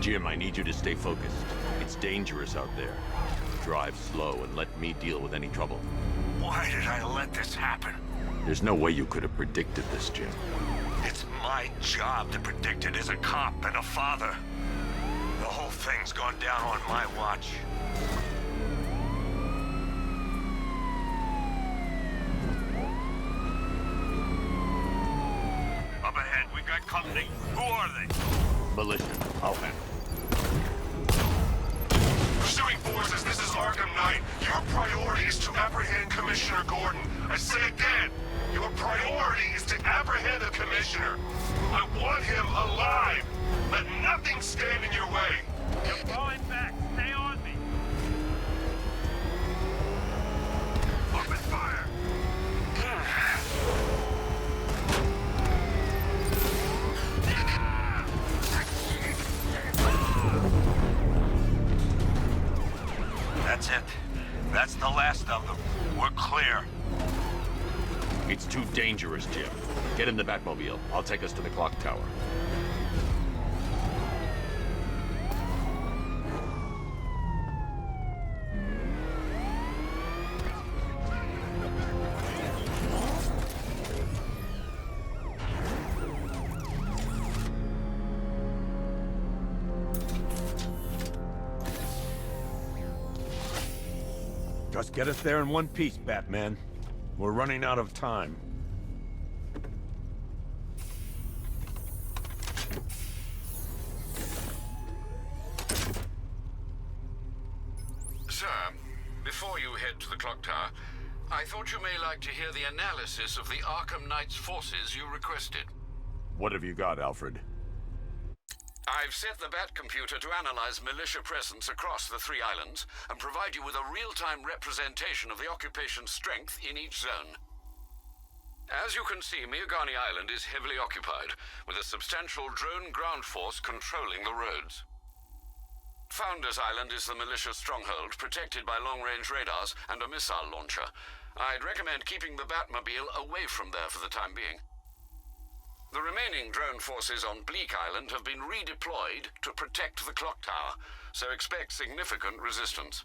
Jim, I need you to stay focused. It's dangerous out there. Drive slow and let me deal with any trouble. Why did I let this happen? There's no way you could have predicted this, Jim. It's my job to predict it as a cop and a father. The whole thing's gone down on my watch. Up ahead, we've got company. Who are they? Militia, I'll handle. Pursuing forces, this is Arkham Knight. Your priority is to apprehend Commissioner Gordon. I say again, your priority is to apprehend the Commissioner. I want him alive. Let nothing stand in your way. You're falling back. Stay on me. Open fire. That's it. That's the last of them. We're clear. It's too dangerous, Jim. Get in the Batmobile. I'll take us to the clock tower. Just get us there in one piece, Batman. We're running out of time. Sir, before you head to the clock tower, I thought you may like to hear the analysis of the Arkham Knight's forces you requested. What have you got, Alfred? I've set the Bat computer to analyze militia presence across the 3 islands and provide you with a real-time representation of the occupation's strength in each zone. As you can see, Miagani Island is heavily occupied, with a substantial drone ground force controlling the roads. Founders Island is the militia stronghold, protected by long-range radars and a missile launcher. I'd recommend keeping the Batmobile away from there for the time being. The remaining drone forces on Bleak Island have been redeployed to protect the clock tower, so expect significant resistance.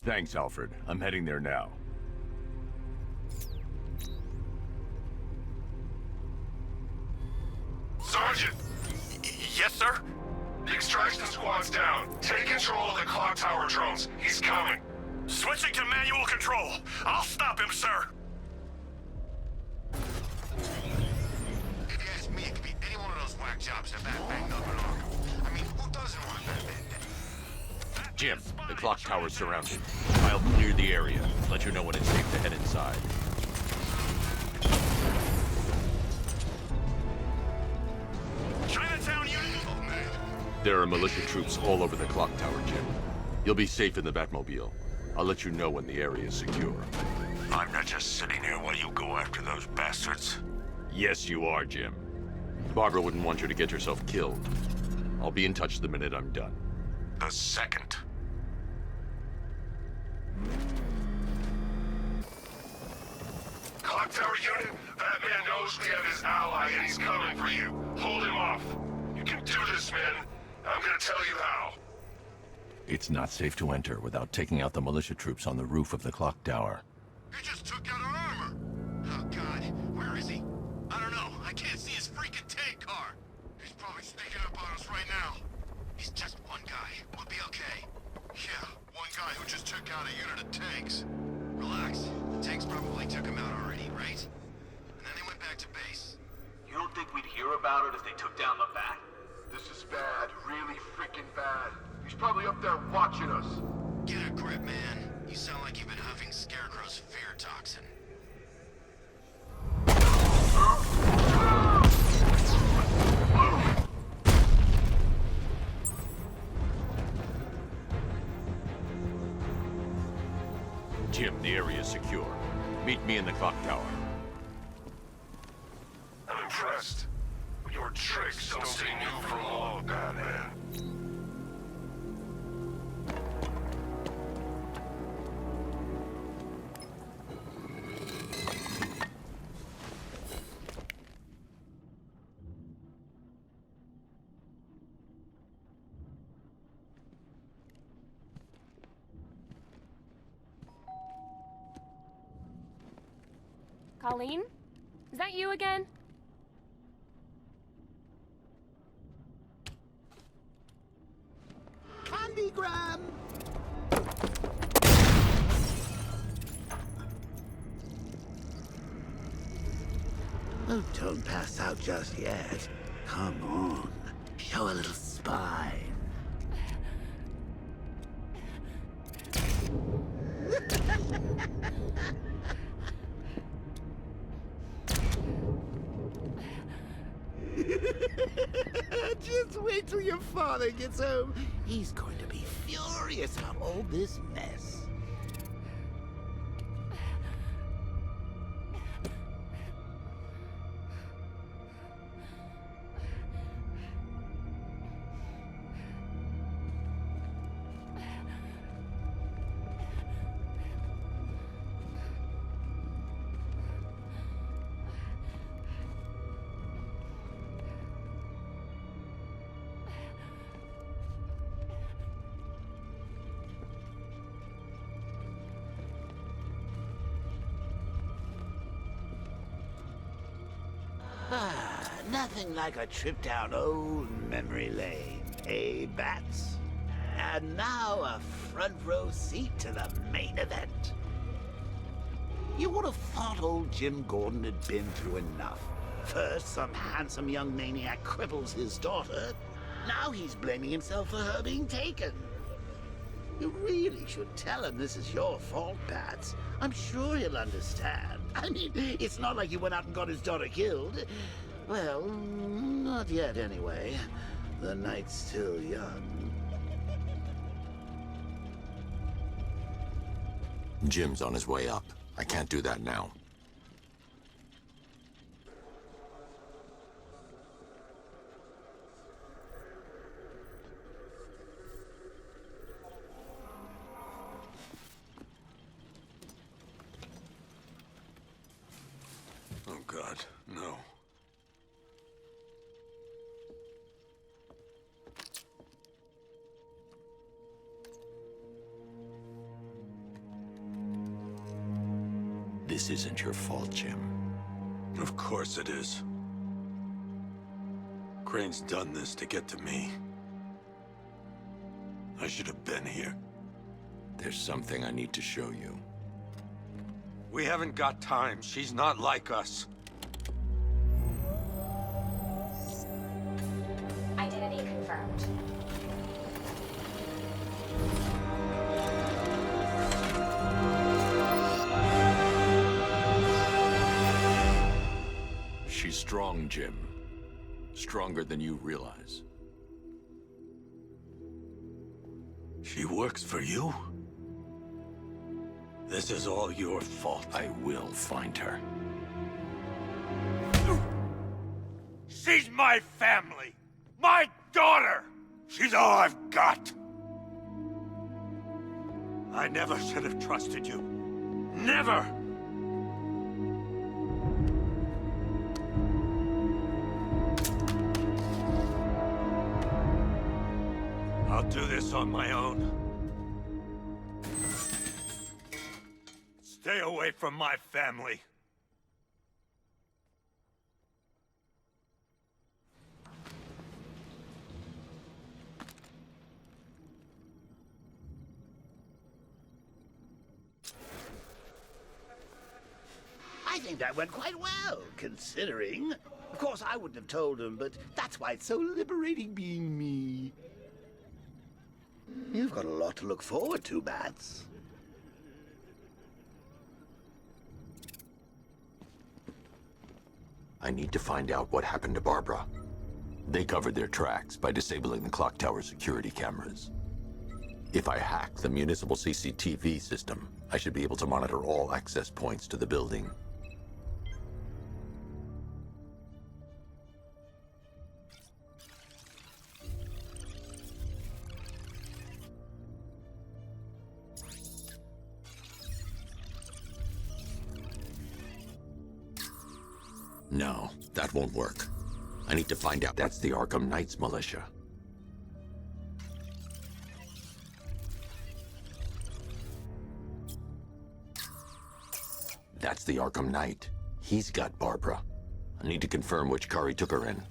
Thanks, Alfred. I'm heading there now. Sergeant! Yes, sir? The extraction squad's down. Take control of the clock tower drones. He's coming. Switching to manual control. I'll stop him, sir. If you ask me, it could be any one of those whack jobs that Bat banged up in Arkham. I mean, who doesn't want Batman dead? Jim, the clock tower's surrounded. I'll clear the area. Let you know when it's safe to head inside. Chinatown unit! Oh, man. There are militia troops all over the clock tower, Jim. You'll be safe in the Batmobile. I'll let you know when the area is secure. I'm not just sitting here while you go after those bastards. Yes, you are, Jim. Barbara wouldn't want you to get yourself killed. I'll be in touch the minute I'm done. The second. Clock tower unit, Batman knows we have his ally and he's coming for you. Hold him off. You can do this, man. I'm gonna tell you how. It's not safe to enter without taking out the militia troops on the roof of the clock tower. He just took out our armor. Oh, God. Where is he? I don't know. I can't see his freaking tank car. He's probably sneaking up on us right now. He's just one guy. We'll be okay. Yeah, one guy who just took out a unit of tanks. Relax. The tanks probably took him out already, right? And then they went back to base. You don't think we'd hear about it if they took down the Bat? This is bad, really freaking bad. He's probably up there watching us. Get a grip, man. You sound like you've been huffing Scarecrow's fear toxin. Jim, the area is secure. Meet me in the clock tower. I'm impressed. Your tricks don't stay new for long, Batman. Pauline? Is that you again? Candygram! Oh, don't pass out just yet. Come on. Show a little spine. Just wait till your father gets home. He's going to be furious about all this mess. Nothing like a trip down old memory lane, eh, Bats? And now a front row seat to the main event. You would have thought old Jim Gordon had been through enough. First, some handsome young maniac cripples his daughter. Now he's blaming himself for her being taken. You really should tell him this is your fault, Bats. I'm sure he'll understand. I mean, it's not like you went out and got his daughter killed. Well, not yet anyway. The night's still young. Jim's on his way up. I can't do that now. Oh, God, no. This isn't your fault, Jim. Of course it is. Crane's done this to get to me. I should have been here. There's something I need to show you. We haven't got time. She's not like us. Identity confirmed. She's strong, Jim. Stronger than you realize. She works for you? This is all your fault. I will find her. She's my family! My daughter! She's all I've got! I never should have trusted you. Never! I'll do this on my own. Stay away from my family. I think that went quite well, considering. Of course, I wouldn't have told him, but that's why it's so liberating being me. You've got a lot to look forward to, Bats. I need to find out what happened to Barbara. They covered their tracks by disabling the clock tower security cameras. If I hack the municipal CCTV system, I should be able to monitor all access points to the building. No, that won't work. I need to find out. That's the Arkham Knight's militia. That's the Arkham Knight. He's got Barbara. I need to confirm which car he took her in.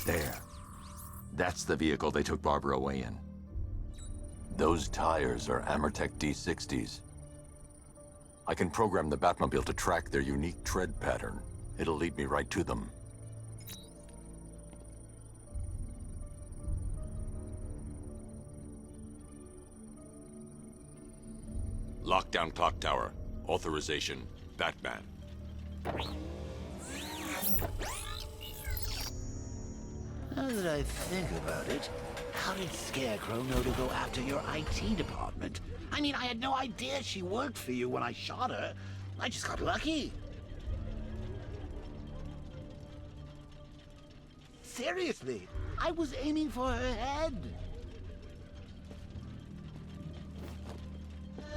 There. That's the vehicle they took Barbara away in. Those tires are Amertech D60s. I can program the Batmobile to track their unique tread pattern. It'll lead me right to them. Lockdown clock tower. Authorization. Batman. Now that I think about it, how did Scarecrow know to go after your IT department? I mean, I had no idea she worked for you when I shot her. I just got lucky. Seriously, I was aiming for her head.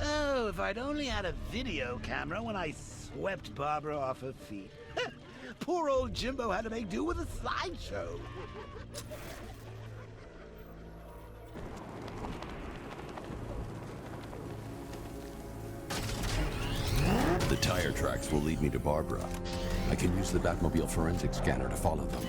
Oh, if I'd only had a video camera when I swept Barbara off her feet. Poor old Jimbo had to make do with a slideshow. The tire tracks will lead me to Barbara. I can use the Batmobile forensic scanner to follow them.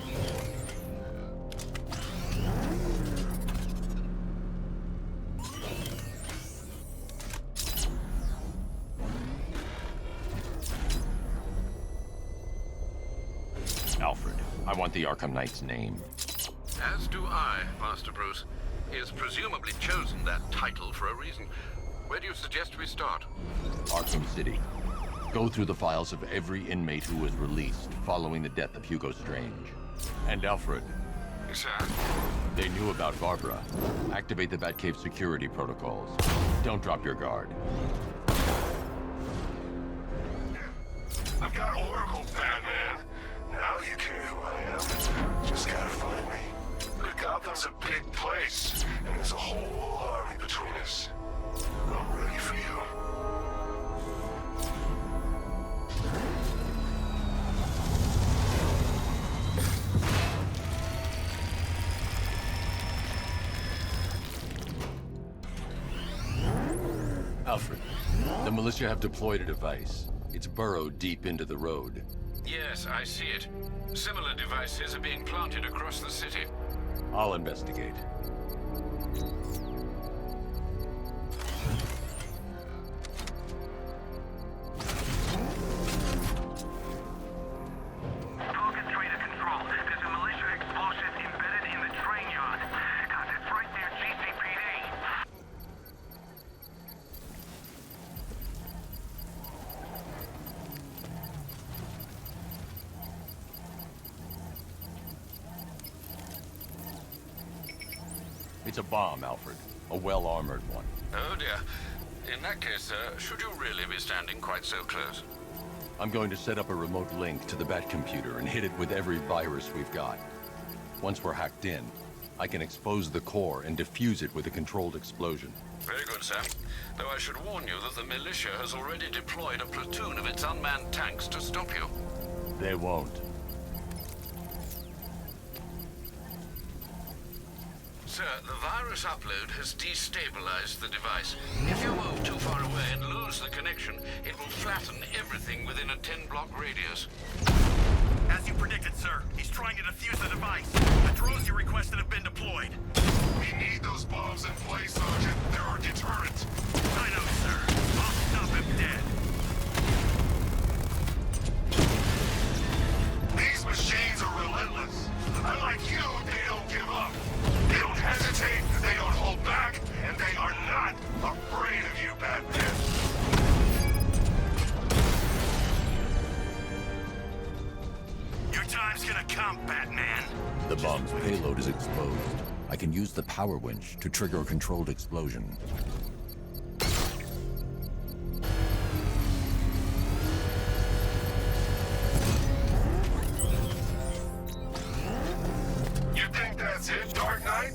Alfred, I want the Arkham Knight's name. As do I, Master Bruce. He has presumably chosen that title for a reason. Where do you suggest we start? Arkham City. Go through the files of every inmate who was released following the death of Hugo Strange. And Alfred. Sir? They knew about Barbara. Activate the Batcave security protocols. Don't drop your guard. I've got Oracle, Batman. Now you care who I am. Just gotta find me. But Gotham's a big place, and there's a whole army between us. I'm ready for you. Alfred, the militia have deployed a device. It's burrowed deep into the road. Yes, I see it. Similar devices are being planted across the city. I'll investigate. Target trader control. There's a militia explosive embedded in the train yard. God, that's right there, GCPD. It's a bomb, Alfred. A well-armored one. Oh dear. In that case, should you really be standing quite so close? I'm going to set up a remote link to the Batcomputer and hit it with every virus we've got. Once we're hacked in, I can expose the core and defuse it with a controlled explosion. Very good, sir. Though I should warn you that the militia has already deployed a platoon of its unmanned tanks to stop you. They won't. Sir, the virus upload has destabilized the device. If you move too far away and lose the connection, it will flatten everything within a 10-block radius. As you predicted, sir, he's trying to defuse the device. The drones you requested have been deployed. We need those bombs in place, Sergeant. They're our deterrent. I know, sir. I'll stop him dead. These machines are relentless. Unlike you, they don't give up. They don't hesitate, they don't hold back, and they are not afraid of you, Batman. Your time's gonna come, Batman. The bomb's payload is exposed. I can use the power winch to trigger a controlled explosion. You think that's it, Dark Knight?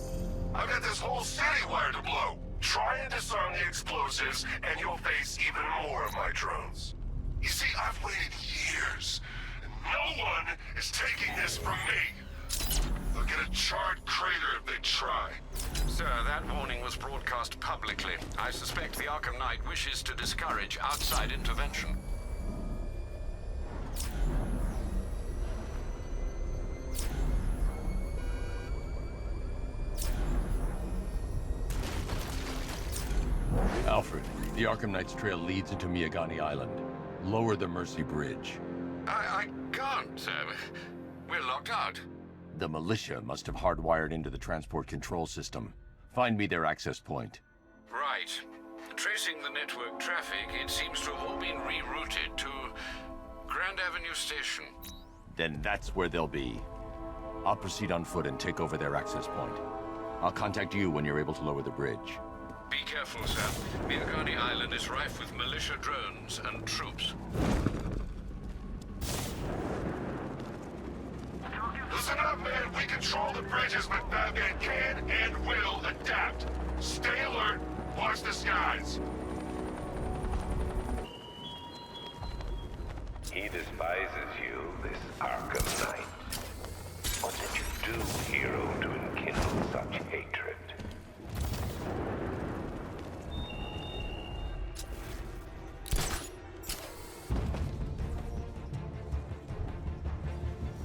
I've got this whole city wire to blow. Try and disarm the explosives, and you'll face even more of my drones. You see, I've waited years, and no one is taking this from me. The They'll get a charred crater if they try. Sir, that warning was broadcast publicly. I suspect the Arkham Knight wishes to discourage outside intervention. Alfred, the Arkham Knight's trail leads into Miyagani Island. Lower the Mercy Bridge. I can't, sir. We're locked out. The militia must have hardwired into the transport control system. Find me their access point. Right. Tracing the network traffic, it seems to have all been rerouted to Grand Avenue Station. Then that's where they'll be. I'll proceed on foot and take over their access point. I'll contact you when you're able to lower the bridge. Be careful, sir. Miyagani Island is rife with militia drones and troops. Listen up, man. We control the bridges, but Batman can and will adapt. Stay alert. Watch the skies. He despises you, this Arkham Knight. What did you do, hero, to enkindle such hatred?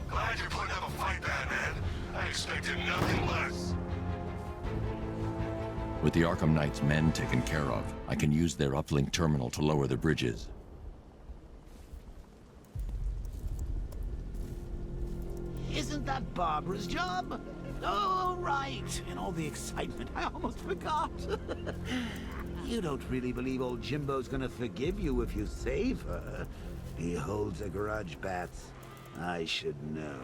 Glad you're putting up a fight, Batman. I expected nothing less. With the Arkham Knight's men taken care of, I can use their uplink terminal to lower the bridges. Isn't that Barbara's job? Oh, right. In all the excitement, I almost forgot. You don't really believe old Jimbo's gonna forgive you if you save her. He holds a grudge, Bats. I should know.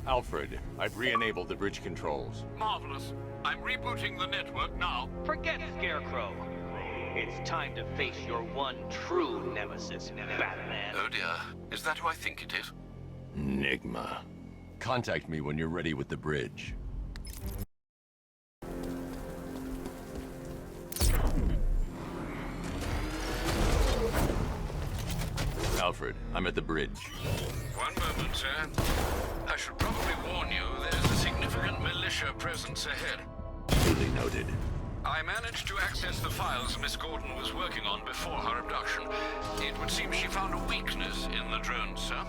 Alfred, I've re-enabled the bridge controls. Marvelous. I'm rebooting the network now. Forget Scarecrow. It's time to face your one true nemesis, Batman. Oh dear. Is that who I think it is? Enigma. Contact me when you're ready with the bridge. Alfred, I'm at the bridge. One moment, sir. I should probably warn you, there's a significant militia presence ahead. Duly noted. I managed to access the files Miss Gordon was working on before her abduction. It would seem she found a weakness in the drones, sir.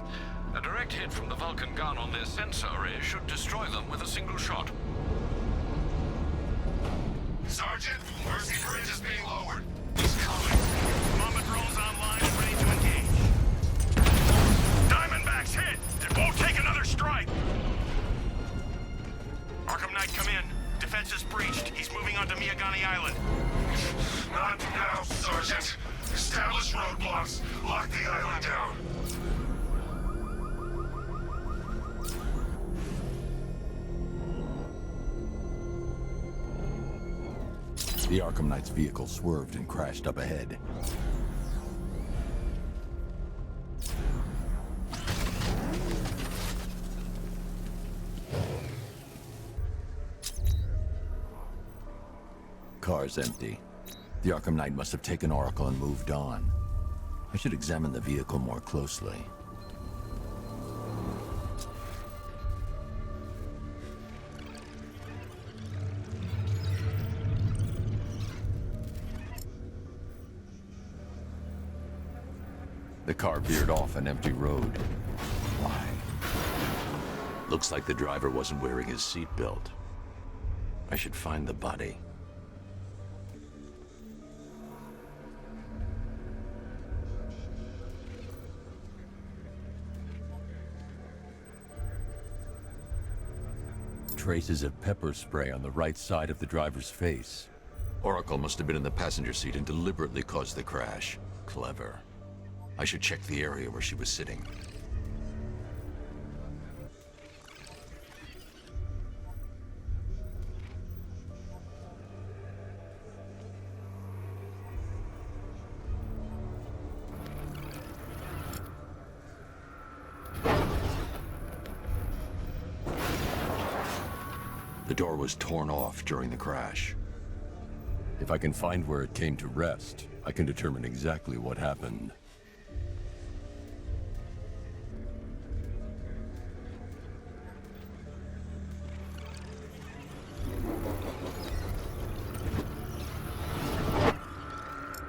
A direct hit from the Vulcan gun on their sensor array should destroy them with a single shot. Sergeant, Mercy Bridge is being lowered. He's coming. Mama drone's online and ready to engage. Diamondback's hit! It won't take another strike! Arkham Knight, come in. Defense is breached. He's moving onto Miyagani Island. Not now, Sergeant. Establish roadblocks. Lock the island down. The Arkham Knight's vehicle swerved and crashed up ahead. Car's empty. The Arkham Knight must have taken Oracle and moved on. I should examine the vehicle more closely. The car veered off an empty road. Why? Looks like the driver wasn't wearing his seatbelt. I should find the body. Traces of pepper spray on the right side of the driver's face. Oracle must have been in the passenger seat and deliberately caused the crash. Clever. I should check the area where she was sitting. The door was torn off during the crash. If I can find where it came to rest, I can determine exactly what happened.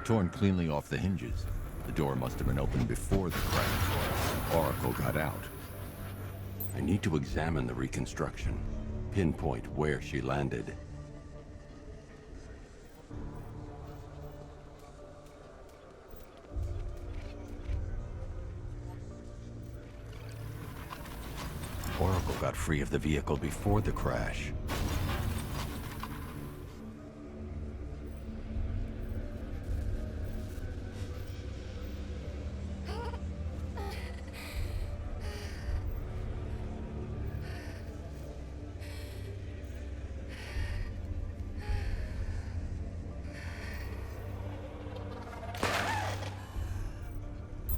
torn cleanly off the hinges. The door must have been opened before the crash. Oracle got out. I need to examine the reconstruction, pinpoint where she landed. Oracle got free of the vehicle before the crash.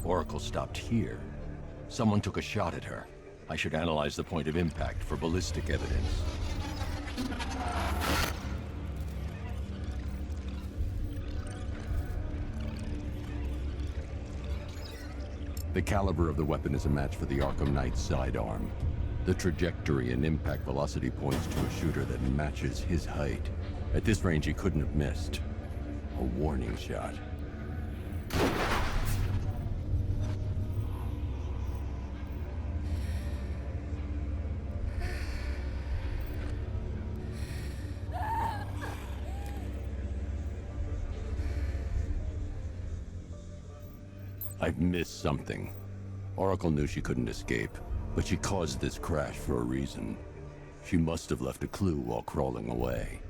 Oracle stopped here. Someone took a shot at her. I should analyze the point of impact for ballistic evidence. The caliber of the weapon is a match for the Arkham Knight's sidearm. The trajectory and impact velocity points to a shooter that matches his height. At this range, he couldn't have missed. A warning shot. I've missed something. Oracle knew she couldn't escape, but she caused this crash for a reason. She must have left a clue while crawling away.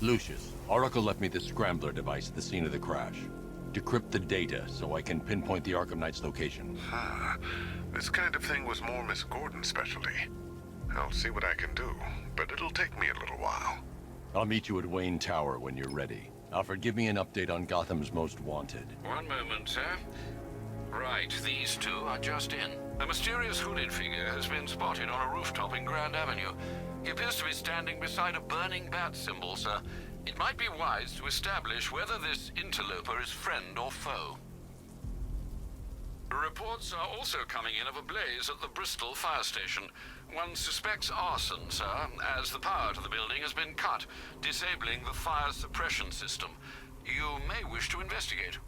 Lucius, Oracle left me the scrambler device at the scene of the crash. Decrypt the data so I can pinpoint the Arkham Knight's location. This kind of thing was more Miss Gordon's specialty. I'll see what I can do, but it'll take me a little while. I'll meet you at Wayne Tower when you're ready. Alfred, give me an update on Gotham's Most Wanted. One moment, sir. Right, these two are just in. A mysterious hooded figure has been spotted on a rooftop in Grand Avenue. He appears to be standing beside a burning bat symbol, sir. It might be wise to establish whether this interloper is friend or foe. Reports are also coming in of a blaze at the Bristol fire station. One suspects arson, sir, as the power to the building has been cut, disabling the fire suppression system. You may wish to investigate.